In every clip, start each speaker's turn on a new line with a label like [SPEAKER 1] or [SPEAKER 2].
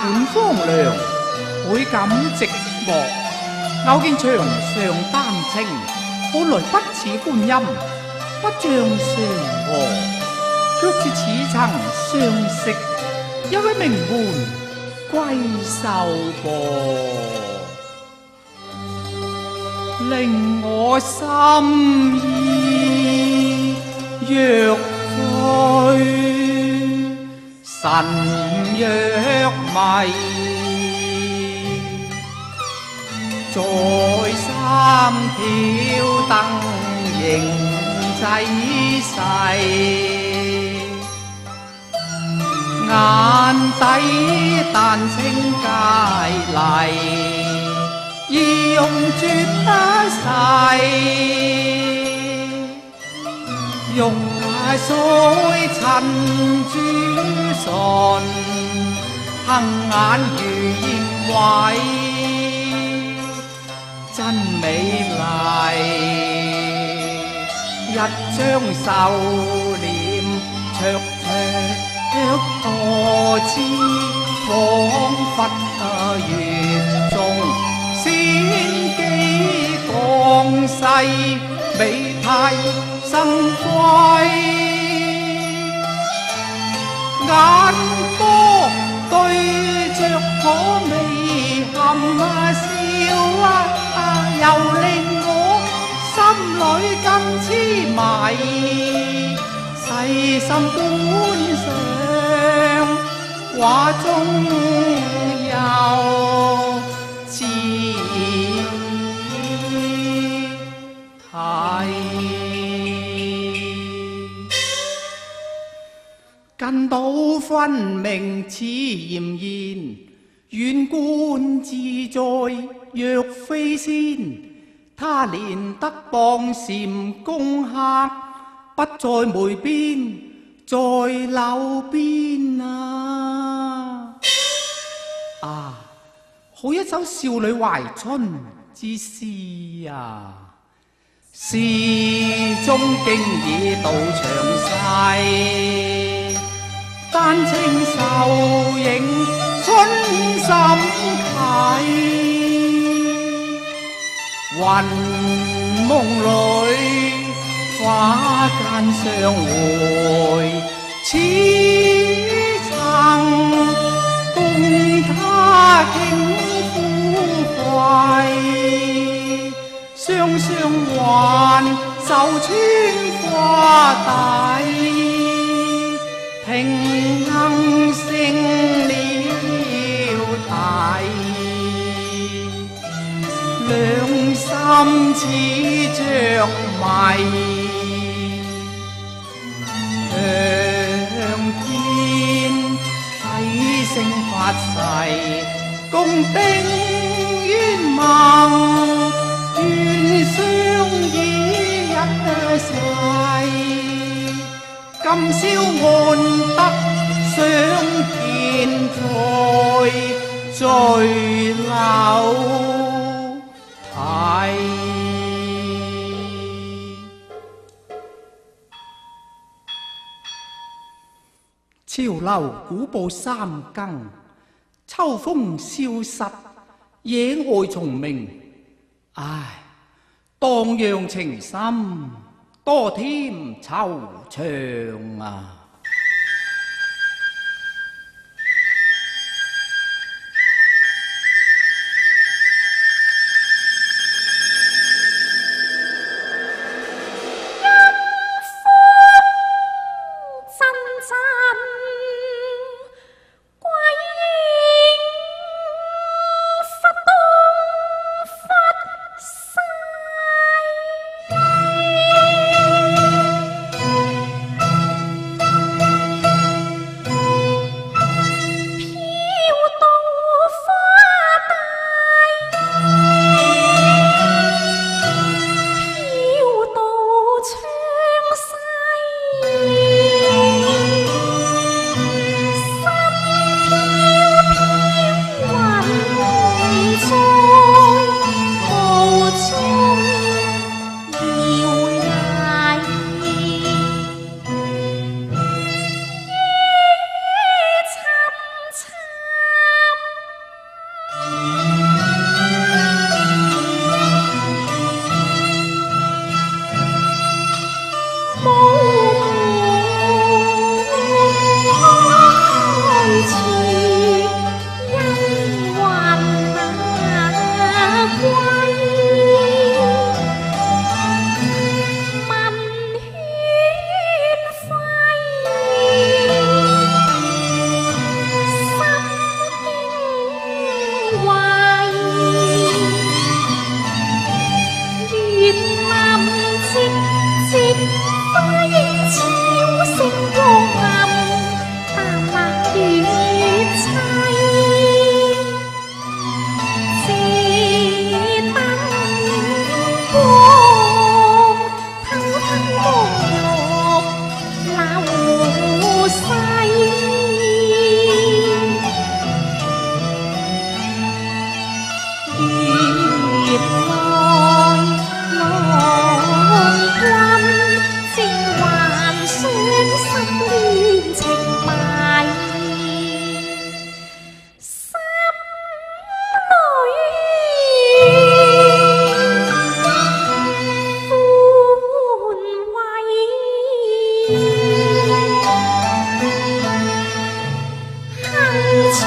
[SPEAKER 1] 本荒涼，倍感寂寞。偶見牆上丹青，看來不似觀音，不像嫦娥，卻似曾相識，一位名門閨秀噃，令我心意若醉，神若迷，在三挑燈影仔細，眼底丹青佳麗，意用絕得勢，用水襯珠唇，杏眼如燕尾，真美麗。一張秀臉灼灼多姿，彷彿月中仙姬降世，美態生輝。眼波對着可微含笑又令我心裏更痴迷，細心觀賞畫中有字體。近到分明似炎炎，遠觀自在若飛仙。他連得傍禪功客，不在梅邊，在柳邊啊！好一首少女懷春之詩啊！詩中經已道詳細，丹青秀影春心啟。雲夢裏花間相會，似曾共他傾富貴，雙雙挽手穿花底，平衡成了體。兩心似着迷，向天低聲發誓，共定願盟，願相依一世。今宵安得相見在醉柳。潮流古報三更，秋風消失，野外蟲鳴。唉，蕩漾情深，多添惆悵啊！
[SPEAKER 2] 花影悄聲光暗，淡冷雨凄。這燈光偷偷沐浴那湖西。原來郎君正幻想失戀情迷，心裏歡慰，恨從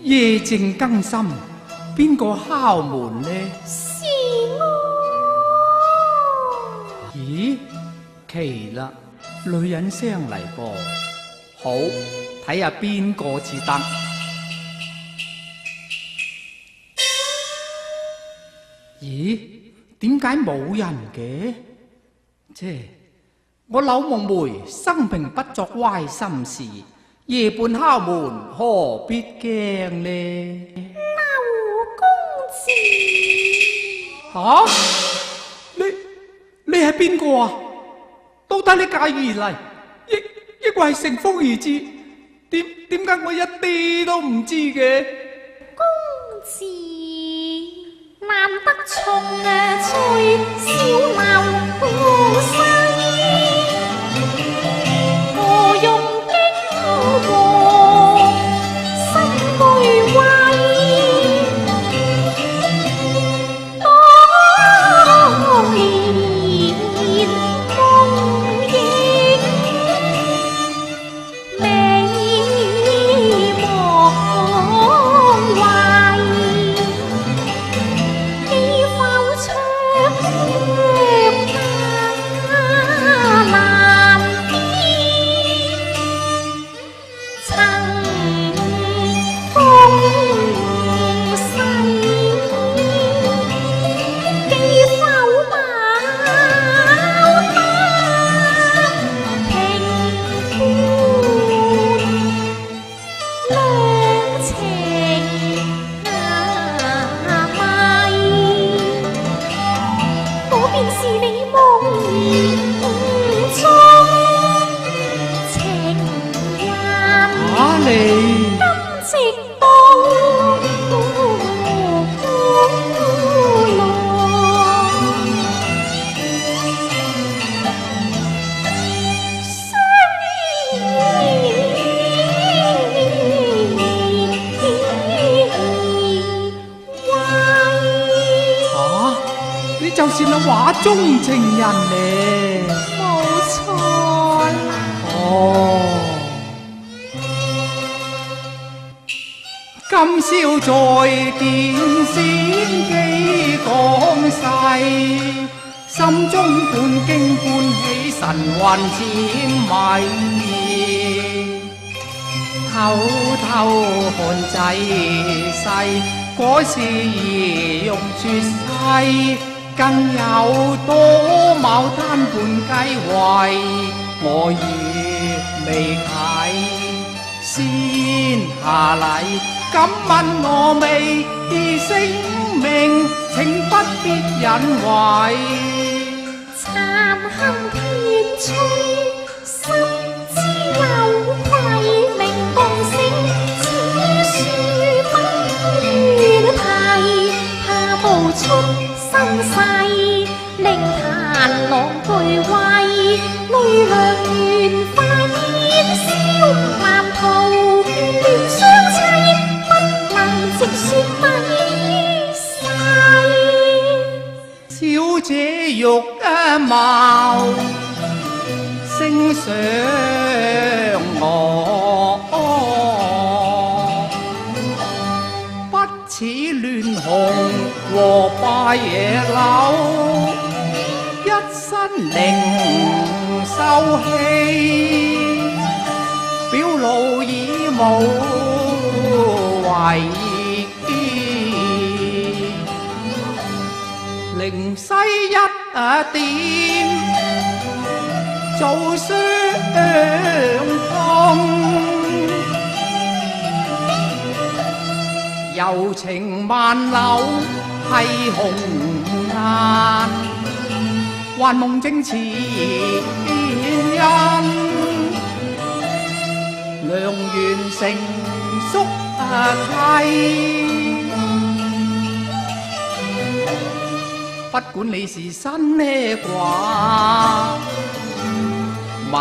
[SPEAKER 1] 夜靜更深，邊個敲門呢？
[SPEAKER 2] 是我。
[SPEAKER 1] 咦，奇啦，女人聲嚟噃。好，睇下邊個至得。咦，點解冇人嘅？切，我柳夢梅生平不作歪心事，夜半敲門何必驚呢？
[SPEAKER 2] 劉公子，
[SPEAKER 1] 吓？你係邊個啊？到底你介意而嚟，抑或係乘風而至？點解我一啲都唔知嘅？
[SPEAKER 2] 公子難得從吹小樓湖西，我用經和心居慰，當年夢影美莫為，幾否長更難見，曾風逝，幾否牡丹平寬，兩情迷，我便是你夢中情人。
[SPEAKER 1] 你
[SPEAKER 2] 今夕到
[SPEAKER 1] 你就是那畫中情人咧？
[SPEAKER 2] 冇錯啦。
[SPEAKER 1] 哦，今宵再見先記廣世，心中半驚半喜，神魂纏迷。偷偷看仔細，果是儀容絕世，更有多牡丹半雞為我願未啟。先下禮，敢問我未姓名，請不必引為。
[SPEAKER 2] 殘恨天吹，心知柳愧明共醒，此樹不願提，怕冒出身世，令彈郎具慧，淚兩緣快煙消難逃，戀相棲，不能直說迷逝。
[SPEAKER 1] 小姐玉貌，聲上我細野柳，一身靈秀氣，表露以無為見，靈犀一點，做相碰。柔情萬縷係紅顏，幻夢正似人，良緣成熟契。不管你是新呢寡，問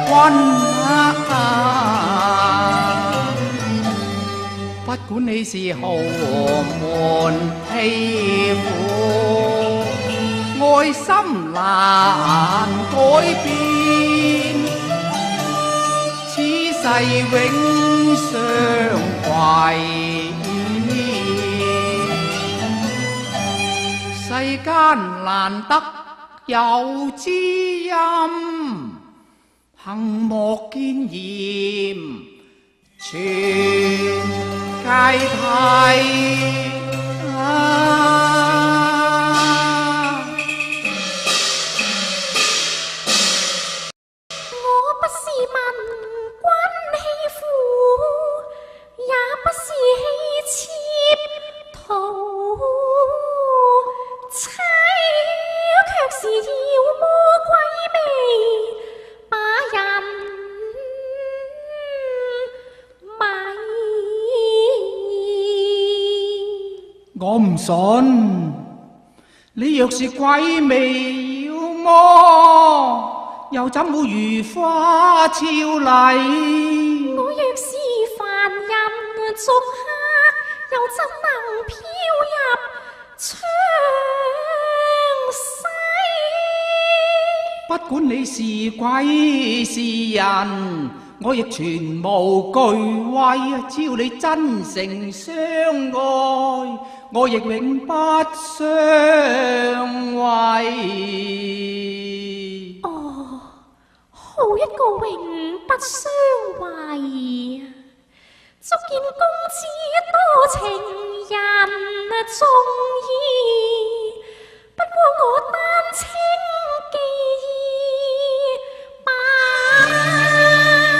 [SPEAKER 1] 君不管你是豪門欺負，愛心難改變，此世永相攜。世間難得有知音，幸莫見艷。全界睇
[SPEAKER 2] 我不是問君欺負，也不是欺妾屠妻，卻是妖魔鬼魅，把人
[SPEAKER 1] 我唔信，你若是鬼魅妖魔，又怎會如花俏麗？
[SPEAKER 2] 我若是凡人俗客，又怎能飄入窗西？
[SPEAKER 1] 不管你是鬼是人，我亦全無懼畏。只要你真誠相愛，我亦永不相違。
[SPEAKER 2] 哦，好一個永不相違，足見公子多情人鍾意。不過我單稱記憶，把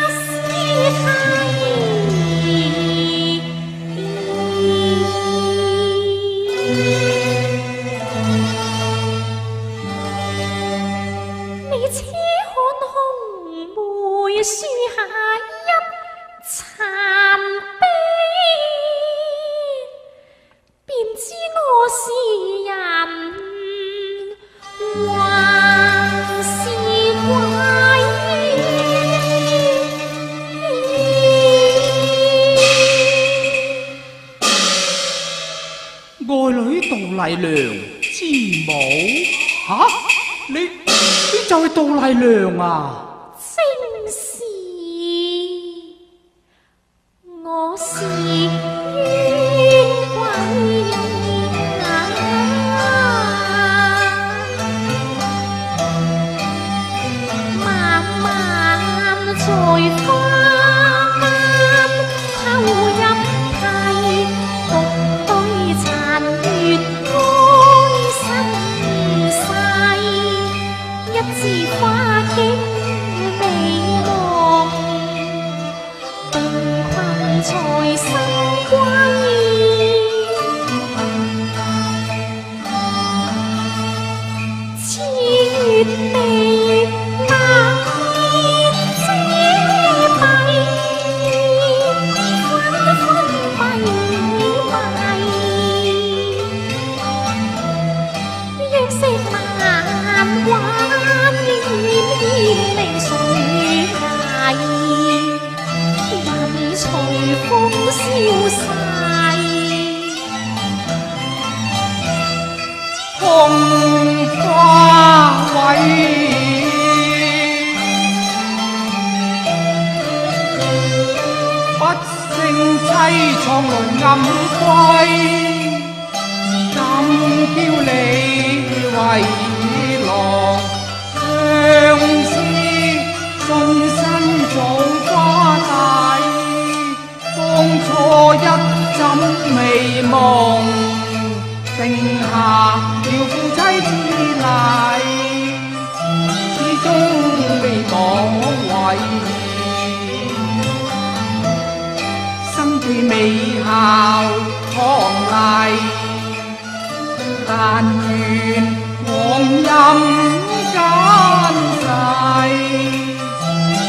[SPEAKER 2] 思你且看紅梅樹下一殘碑，便知我是人還是鬼。
[SPEAKER 1] 愛女杜麗娘之母？吓？你就係杜麗娘啊？
[SPEAKER 2] 正是，我是冤鬼啊！漫漫在花間偷入替，獨對殘月該生世，一枝花景美夢，並困在深閨。似月地難辨遮蔽，紛紛閉迷。若食漫畫奄離水崖，人隨風消逝。
[SPEAKER 1] 紅花位，不勝凄愴來暗歸。叫你為郎，相思信身早花帶，當初一枕美夢，定下了夫妻之禮，始終未講遺，生記美效伉儷，但願往陰間世，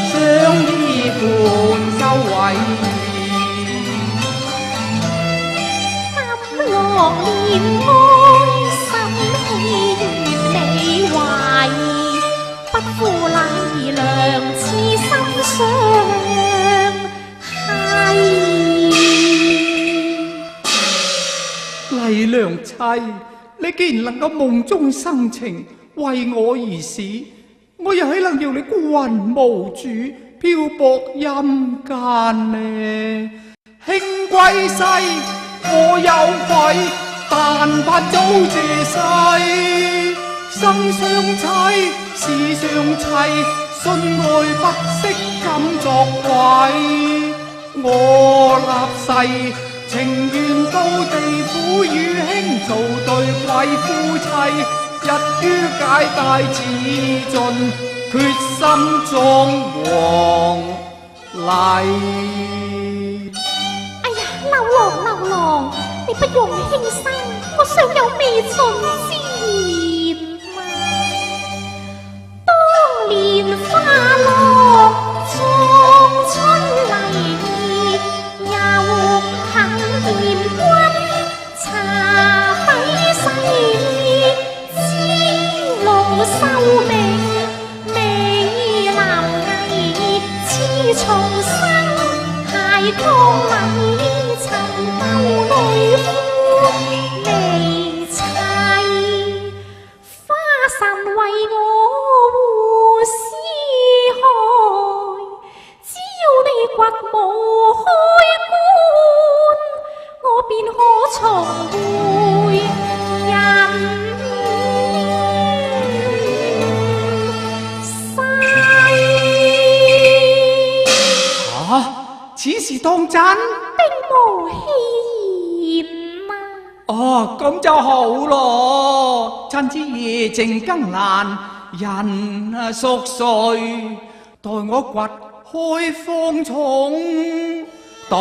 [SPEAKER 1] 相依伴修為。
[SPEAKER 2] 落憐愛，心氣月美懷，不負禮良痴心相繫。
[SPEAKER 1] 麗娘妻，你既然能夠夢中生情，為我而死，我又豈能要你孤雲無主，漂泊陰間呢？卿歸西，我有愧，但不早謝世。生相妻，死相妻，信愛不惜敢作鬼。我立誓，情願到地府與卿做對貴夫妻，一於解帶自盡，決心裝皇禮。
[SPEAKER 2] 劉郎，你不用輕生，我尚有未盡之言嘛。當年花落撞春泥，又肯賢君茶底細，知龍壽命，美男藝，似重生，諧抗禮。謀女夫離妻，花神為我護屍害，只要你掘墓開棺，我便可重回人世。
[SPEAKER 1] 此事當真？
[SPEAKER 2] 並無戲言啊！
[SPEAKER 1] 哦，咁就好咯。趁知夜靜更難，人熟睡，待我掘開荒冢，到